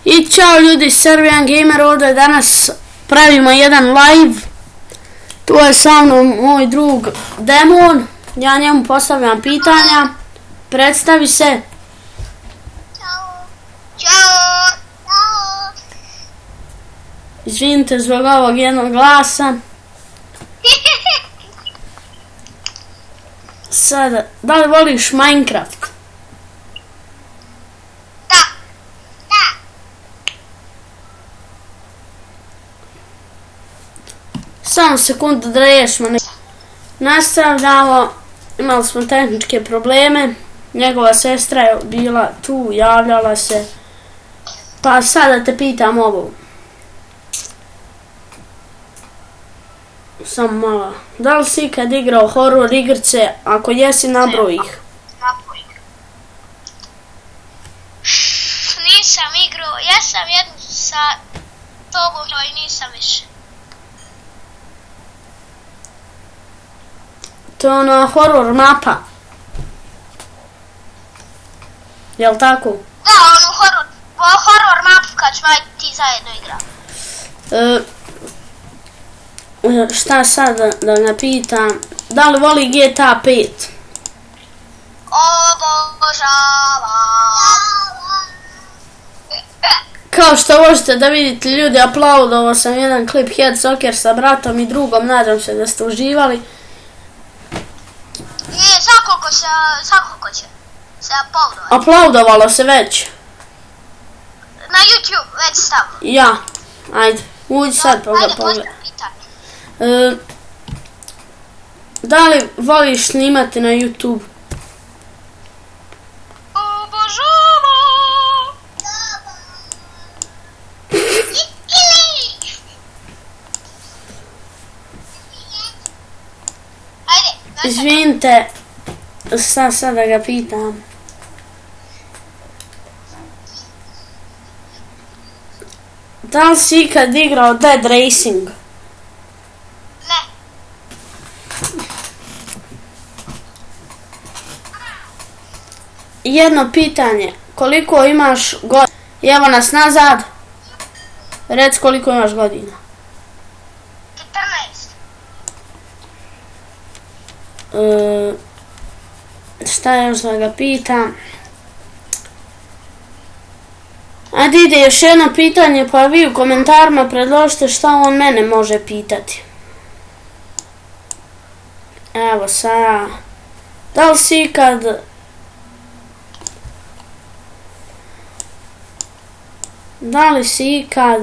I čao ljudi, Serbian Gamer ovdje, danas pravimo jedan live. Tu je sa mnom moj drug Demon, ja njemu postavljam pitanja. Predstavi se. Ćao. Ćao. Ćao. Izvinite zbog ovog jednog glasa. Sada, da li voliš Minecraft? Da. Da. Samo sekundu da riješimo. Nastavljamo, imali smo tehničke probleme. Njegova sestra je bila tu, javljala se. Pa sada te pitam ovo. Samo malo. Da li si ikad igrao horror igrice? Ako jesi, nabroj ih. Nisam igrao, ja sam jednu sa tobom i nisam više. To je ona horror mapa. Jel tako? Da, onu horror mapu kad ćemo ti zajedno igrati. Šta sad da napitam? Da li voli GTA 5? Obožavam. Kao što možete da vidite ljudi, aplaudovao sam jedan klip Head Soccer sa bratom i drugom, nadam se da ste uživali. I svakako će se aplaudovati. Aplaudovalo se već. Na YouTube već stavno. Ja, ajde, uđi sad pogled. Da li voliš snimati na YouTube? Obožavam. Ajde. Izvinite, sad da ga pitam. Da li si ikad igrao Dead Racing? Ne. Jedno pitanje, koliko imaš godina? Evo nas nazad. Reci koliko imaš godina. 14. Šta još da ga pitam? Ajde ide još jedno pitanje, pa vi u komentarima predložite šta on mene može pitati. Evo sad. Da li si ikad... Da li si ikad...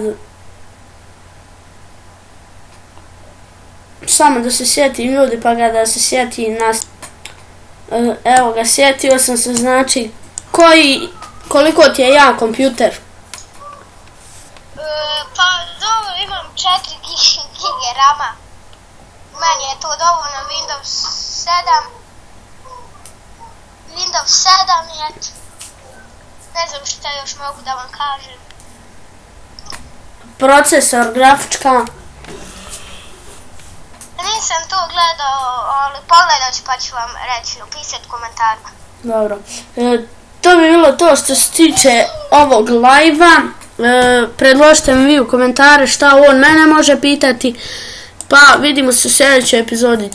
Samo da se sjetim ljudi, pa ga da se sjetim nas... Evo ga, sjetio sam se, znači... Koliko ti je jak kompjuter? Pa dobro, imam 4 gige rama. Meni je to dovoljno Windows 7 i eto. Ne znam šta još mogu da vam kažem. Procesor, grafička? Nisam to gledao, ali pogledat ću pa ću vam reći, upisati u komentarima. Dobro. To bi bilo to što se tiče ovog live-a. Predložite mi vi u komentare šta on mene može pitati. Pa vidimo se u sljedećoj epizodi.